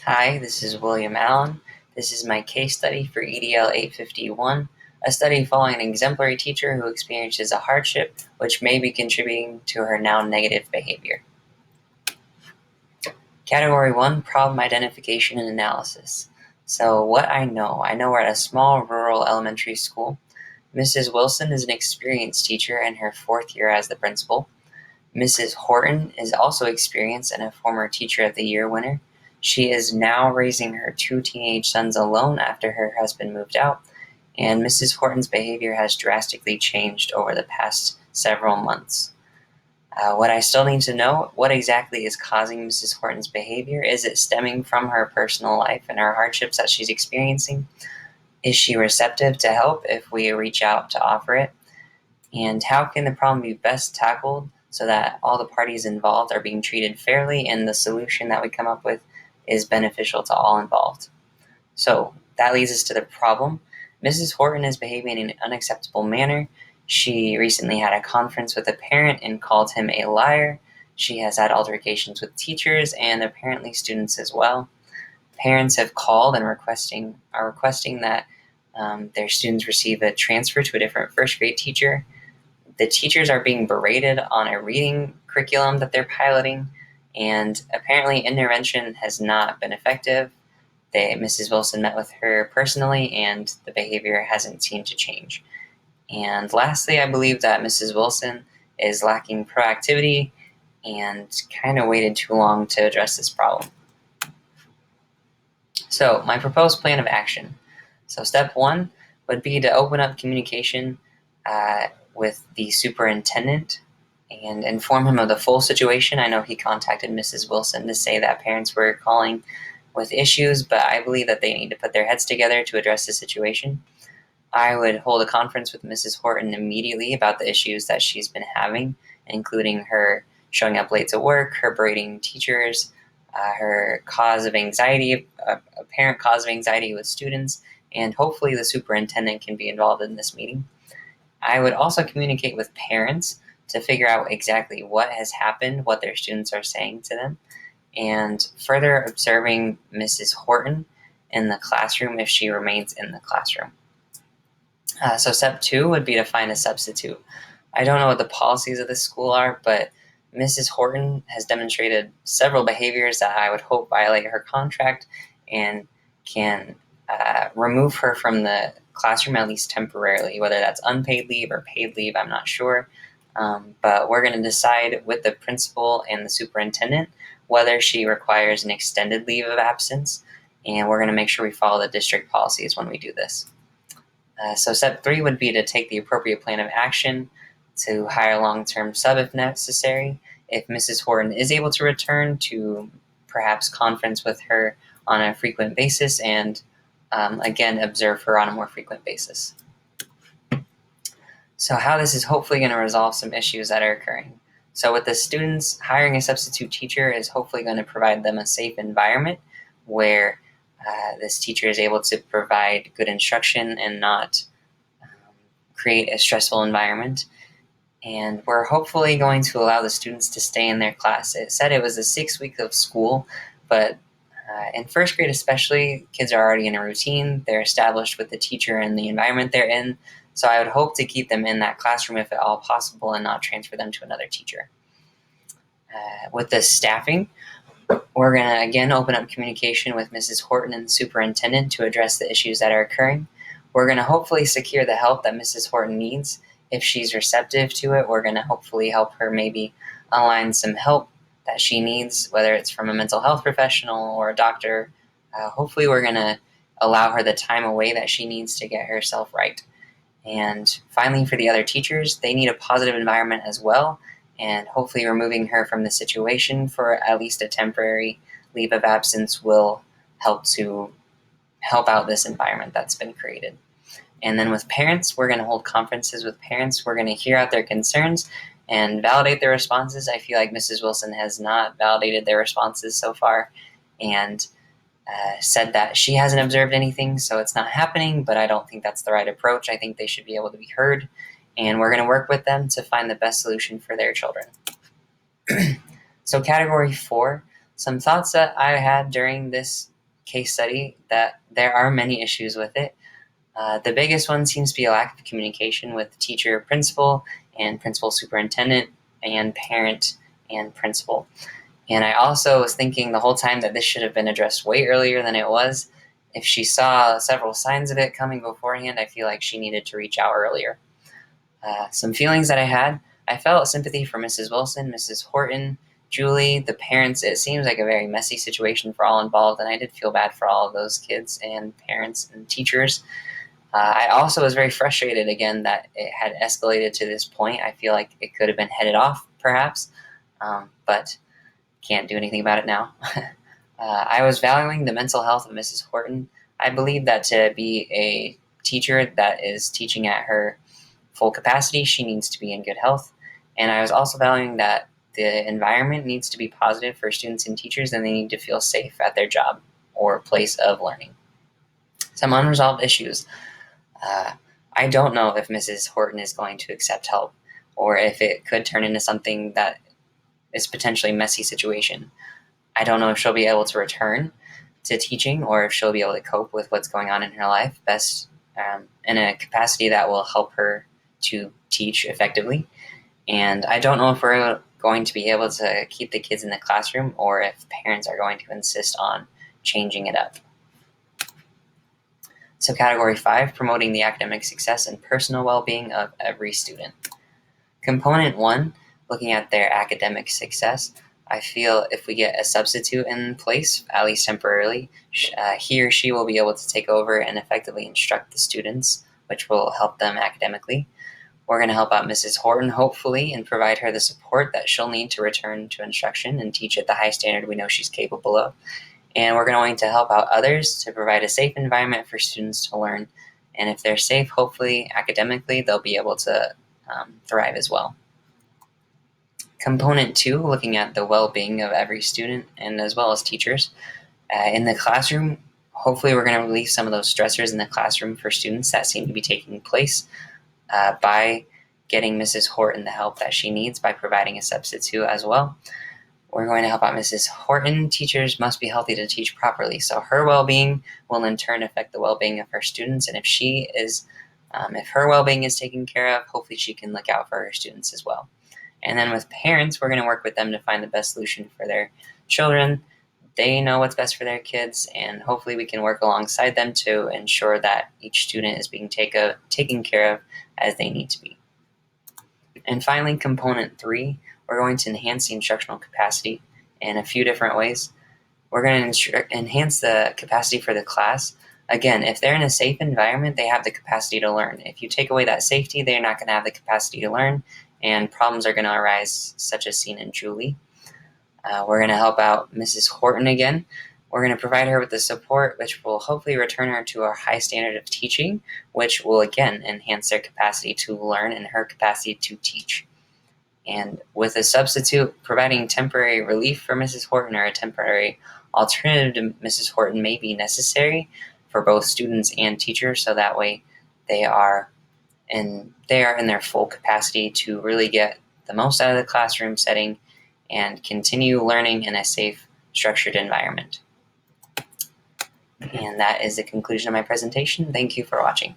Hi, this is William Allen. This is my case study for EDL 851, a study following an exemplary teacher who experiences a hardship which may be contributing to her now negative behavior. Category 1, Problem Identification and Analysis. So what I know we're at a small rural elementary school. Mrs. Wilson is an experienced teacher in her 4th year as the principal. Mrs. Horton is also experienced and a former Teacher of the Year winner. She is now raising her 2 teenage sons alone after her husband moved out, and Mrs. Horton's behavior has drastically changed over the past several months. What I still need to know, what exactly is causing Mrs. Horton's behavior? Is it stemming from her personal life and her hardships that she's experiencing? Is she receptive to help if we reach out to offer it? And how can the problem be best tackled so that all the parties involved are being treated fairly and the solution that we come up with is beneficial to all involved? So that leads us to the problem. Mrs. Horton is behaving in an unacceptable manner. She recently had a conference with a parent and called him a liar. She has had altercations with teachers and apparently students as well. Parents have called and are requesting that their students receive a transfer to a different first grade teacher. The teachers are being berated on a reading curriculum that they're piloting, and apparently intervention has not been effective. Mrs. Wilson met with her personally, and the behavior hasn't seemed to change. And lastly, I believe that Mrs. Wilson is lacking proactivity and kind of waited too long to address this problem. So, my proposed plan of action. So, step 1 would be to open up communication with the superintendent and inform him of the full situation. I know he contacted Mrs. Wilson to say that parents were calling with issues, but I believe that they need to put their heads together to address the situation. I would hold a conference with Mrs. Horton immediately about the issues that she's been having, including her showing up late to work, her berating teachers, her cause of anxiety, apparent cause of anxiety with students, and hopefully the superintendent can be involved in this meeting. I would also communicate with parents to figure out exactly what has happened, what their students are saying to them, and further observing Mrs. Horton in the classroom if she remains in the classroom. So step 2 would be to find a substitute. I don't know what the policies of this school are, but Mrs. Horton has demonstrated several behaviors that I would hope violate her contract and can remove her from the classroom at least temporarily, whether that's unpaid leave or paid leave, I'm not sure. But we're going to decide with the principal and the superintendent whether she requires an extended leave of absence, and we're going to make sure we follow the district policies when we do this. So step 3 would be to take the appropriate plan of action to hire a long-term sub if necessary. If Mrs. Horton is able to return, to perhaps conference with her on a frequent basis and again observe her on a more frequent basis. So how this is hopefully going to resolve some issues that are occurring. So with the students, hiring a substitute teacher is hopefully going to provide them a safe environment where this teacher is able to provide good instruction and not create a stressful environment. And we're hopefully going to allow the students to stay in their class. It said it was a 6 week of school, but in first grade especially, kids are already in a routine. They're established with the teacher and the environment they're in. So I would hope to keep them in that classroom if at all possible and not transfer them to another teacher. With the staffing, we're going to again open up communication with Mrs. Horton and the superintendent to address the issues that are occurring. We're going to hopefully secure the help that Mrs. Horton needs. If she's receptive to it, we're going to hopefully help her maybe align some help that she needs, whether it's from a mental health professional or a doctor. Hopefully we're going to allow her the time away that she needs to get herself right. And finally, for the other teachers, they need a positive environment as well, and hopefully removing her from the situation for at least a temporary leave of absence will help out this environment that's been created. And then with parents, we're going to hold conferences with parents. We're going to hear out their concerns and validate their responses. I feel like Mrs. Wilson has not validated their responses so far and said that she hasn't observed anything, so it's not happening, but I don't think that's the right approach. I think they should be able to be heard, and we're going to work with them to find the best solution for their children. So category 4, some thoughts that I had during this case study that there are many issues with it. The biggest one seems to be a lack of communication with teacher, principal, and principal superintendent, and parent and principal. And I also was thinking the whole time that this should have been addressed way earlier than it was. If she saw several signs of it coming beforehand, I feel like she needed to reach out earlier. Some feelings that I had: I felt sympathy for Mrs. Wilson, Mrs. Horton, Julie, the parents. It seems like a very messy situation for all involved, and I did feel bad for all of those kids and parents and teachers. I also was very frustrated again that it had escalated to this point. I feel like it could have been headed off, perhaps, but can't do anything about it now. I was valuing the mental health of Mrs. Horton. I believe that to be a teacher that is teaching at her full capacity, she needs to be in good health. And I was also valuing that the environment needs to be positive for students and teachers, and they need to feel safe at their job or place of learning. Some unresolved issues. I don't know if Mrs. Horton is going to accept help, or if it could turn into something that is potentially a messy situation. I don't know if she'll be able to return to teaching, or if she'll be able to cope with what's going on in her life best in a capacity that will help her to teach effectively. And I don't know if we're going to be able to keep the kids in the classroom, or if parents are going to insist on changing it up. So category 5, promoting the academic success and personal well-being of every student. Component 1, looking at their academic success. I feel if we get a substitute in place, at least temporarily, he or she will be able to take over and effectively instruct the students, which will help them academically. We're going to help out Mrs. Horton, hopefully, and provide her the support that she'll need to return to instruction and teach at the high standard we know she's capable of. And we're going to help out others to provide a safe environment for students to learn. And if they're safe, hopefully, academically, they'll be able to thrive as well. Component 2, looking at the well-being of every student and as well as teachers. In the classroom, hopefully we're going to relieve some of those stressors in the classroom for students that seem to be taking place by getting Mrs. Horton the help that she needs by providing a substitute as well. We're going to help out Mrs. Horton. Teachers must be healthy to teach properly, so her well-being will in turn affect the well-being of her students, and if her well-being is taken care of, hopefully she can look out for her students as well. And then with parents, we're going to work with them to find the best solution for their children. They know what's best for their kids, and hopefully we can work alongside them to ensure that each student is being taken care of as they need to be. And finally, component 3, we're going to enhance the instructional capacity in a few different ways. We're going to enhance the capacity for the class. Again, if they're in a safe environment, they have the capacity to learn. If you take away that safety, they're not going to have the capacity to learn, and problems are going to arise, such as seen in Julie. We're going to help out Mrs. Horton again. We're going to provide her with the support, which will hopefully return her to our high standard of teaching, which will again enhance their capacity to learn and her capacity to teach. And with a substitute, providing temporary relief for Mrs. Horton or a temporary alternative to Mrs. Horton may be necessary for both students and teachers, so that way they are in their full capacity to really get the most out of the classroom setting and continue learning in a safe, structured environment. And that is the conclusion of my presentation. Thank you for watching.